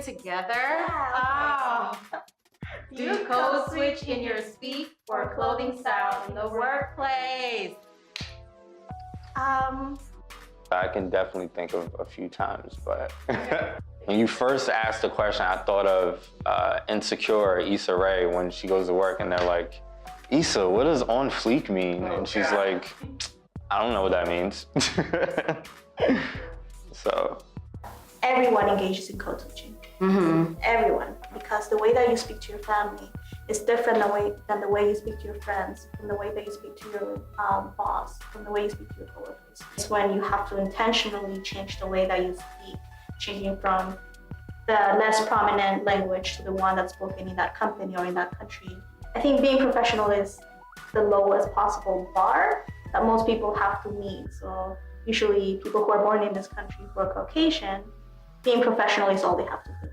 Together? Yeah, oh. Do you code switch in your speak or clothing style in the workplace? I can definitely think of a few times, but when you first asked the question, I thought of Insecure, Issa Rae, when she goes to work and they're like, Issa, what does on fleek mean? And she's like, I don't know what that means. So. Everyone engages in code switching. Everyone, because the way that you speak to your family is different than the way you speak to your friends, from the way that you speak to your boss, from the way you speak to your coworkers. It's when you have to intentionally change the way that you speak, changing from the less prominent language to the one that's spoken in that company or in that country. I think being professional is the lowest possible bar that most people have to meet. So usually people who are born in this country who are Caucasian, being professional is all they have to do.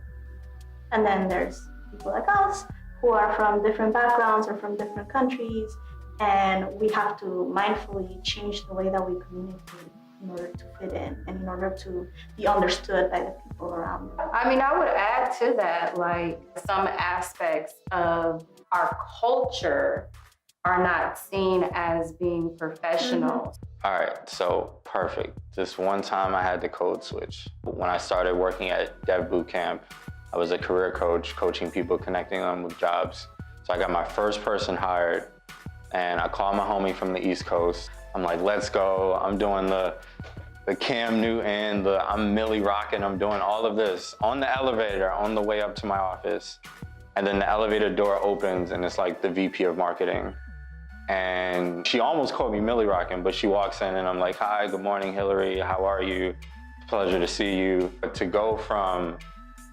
And then there's people like us who are from different backgrounds or from different countries, and we have to mindfully change the way that we communicate in order to fit in and in order to be understood by the people around us. I mean, I would add to that, like, some aspects of our culture are not seen as being professional. All right, so perfect. This one time I had to code switch. When I started working at Dev Bootcamp, I was a career coach, coaching people, connecting them with jobs. So I got my first person hired, and I called my homie from the East Coast. I'm like, let's go. I'm doing the Cam Newton, I'm Millie rocking, I'm doing all of this on the elevator on the way up to my office. And then the elevator door opens and it's like the VP of marketing. And she almost called me Millie rocking, but she walks in and I'm like, hi, good morning, Hillary, how are you? Pleasure to see you. But to go from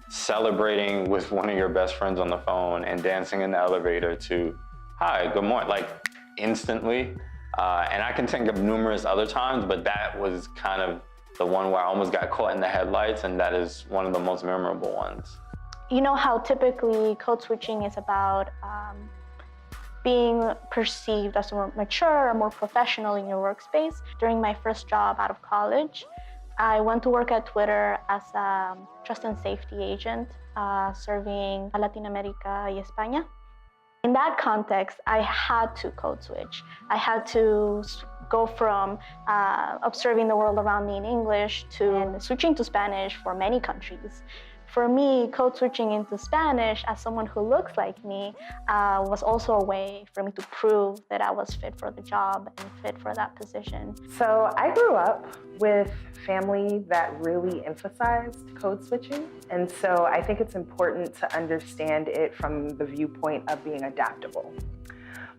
celebrating with one of your best friends on the phone and dancing in the elevator to, hi, good morning, like instantly. And I can think of numerous other times, but that was kind of the one where I almost got caught in the headlights, and that is one of the most memorable ones. You know how typically code switching is about being perceived as more mature or more professional in your workspace. During my first job out of college, I went to work at Twitter as a trust and safety agent, serving Latin America y España. In that context, I had to code switch. I had to go from observing the world around me in English to switching to Spanish for many countries. For me, code switching into Spanish as someone who looks like me was also a way for me to prove that I was fit for the job and fit for that position. So I grew up with family that really emphasized code switching. And so I think it's important to understand it from the viewpoint of being adaptable.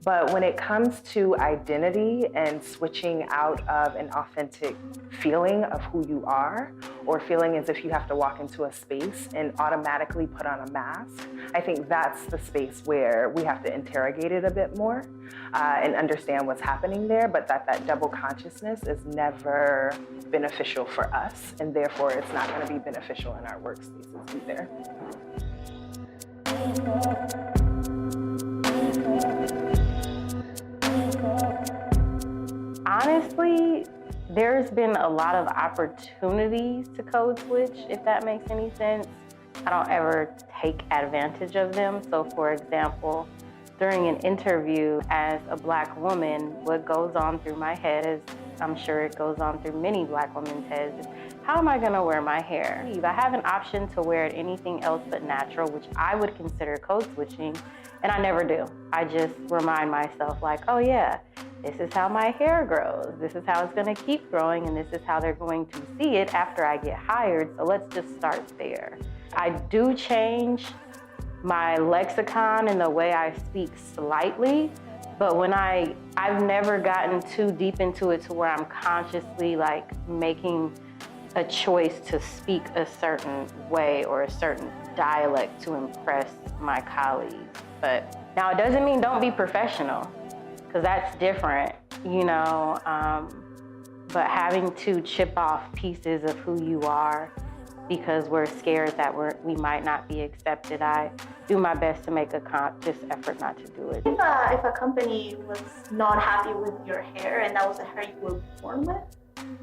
But when it comes to identity and switching out of an authentic feeling of who you are, or feeling as if you have to walk into a space and automatically put on a mask, I think that's the space where we have to interrogate it a bit more and understand what's happening there, but that double consciousness is never beneficial for us, and therefore it's not going to be beneficial in our workspaces either. Honestly, there's been a lot of opportunities to code switch, if that makes any sense. I don't ever take advantage of them. So for example, during an interview as a Black woman, what goes on through my head is, I'm sure it goes on through many Black women's heads, is how am I gonna wear my hair? If I have an option to wear it anything else but natural, which I would consider code switching, and I never do. I just remind myself like, oh yeah, this is how my hair grows. This is how it's gonna keep growing, and this is how they're going to see it after I get hired. So let's just start there. I do change my lexicon and the way I speak slightly, but when I've never gotten too deep into it to where I'm consciously like making a choice to speak a certain way or a certain dialect to impress my colleagues. But Now, it doesn't mean don't be professional, because that's different, you know, but having to chip off pieces of who you are because we're scared that we might not be accepted. I do my best to make a conscious effort not to do it. If a company was not happy with your hair and that was the hair you were born with,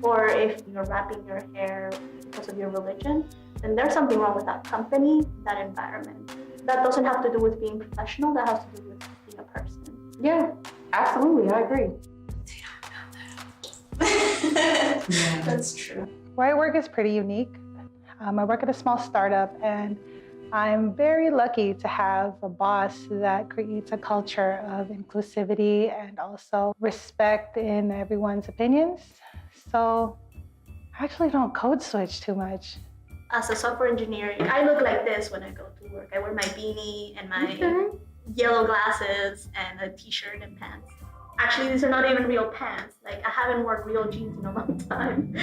or if you're wrapping your hair because of your religion, then there's something wrong with that company, that environment. That doesn't have to do with being professional, that has to do with being a person. Yeah, absolutely, I agree. That's true. Where I work is pretty unique. I work at a small startup, and I'm very lucky to have a boss that creates a culture of inclusivity and also respect in everyone's opinions. So I actually don't code switch too much. As a software engineer, I look like this when I go to work. I wear my beanie and my yellow glasses and a t-shirt and pants. Actually, these are not even real pants. Like, I haven't worn real jeans in a long time.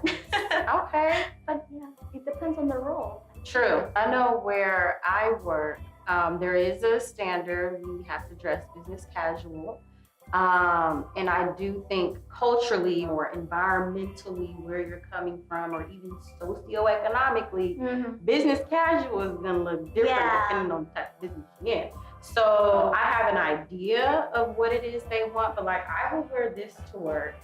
Okay. But yeah, it depends on the role. True. I know where I work, there is a standard. We have to dress business casual. And I do think culturally or environmentally where you're coming from, or even socioeconomically, business casual is gonna look different depending on the type of business you're in. So I have an idea of what it is they want, but like I will wear this to work.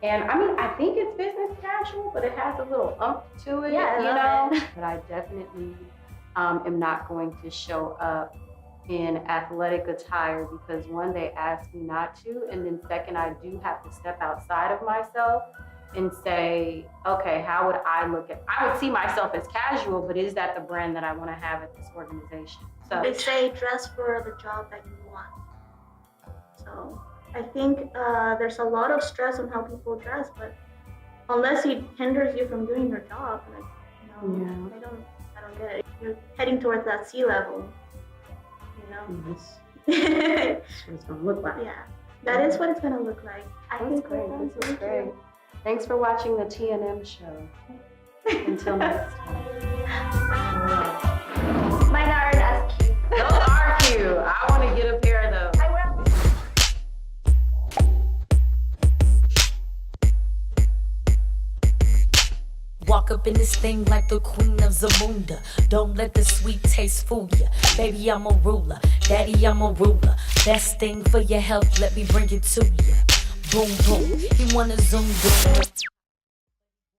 And I mean, I think it's business casual, but it has a little umph to it, Yeah, you I love know? it. But I definitely am not going to show up in athletic attire because one, they ask me not to, and then second, I do have to step outside of myself and say, okay, how would I look at, I would see myself as casual, but is that the brand that I want to have at this organization? So They say dress for the job that you want. So I think there's a lot of stress on how people dress, but unless it hinders you from doing your job, like, you know, I don't get it. You're heading towards that sea level, you know. that's what it's gonna look like. Yeah, that is what it's gonna look like. I That's think great. that's This is really great. Thanks for watching the TNM show. Until next time. Mine aren't as cute. Those are cute. I want to get a pair of those. I wear Walk up in this thing like the queen of Zamunda. Don't let the sweet taste fool ya. Baby, I'm a ruler. Daddy, I'm a ruler. Best thing for your health, let me bring it to ya. Boom, boom. You wanna zoom, zoom.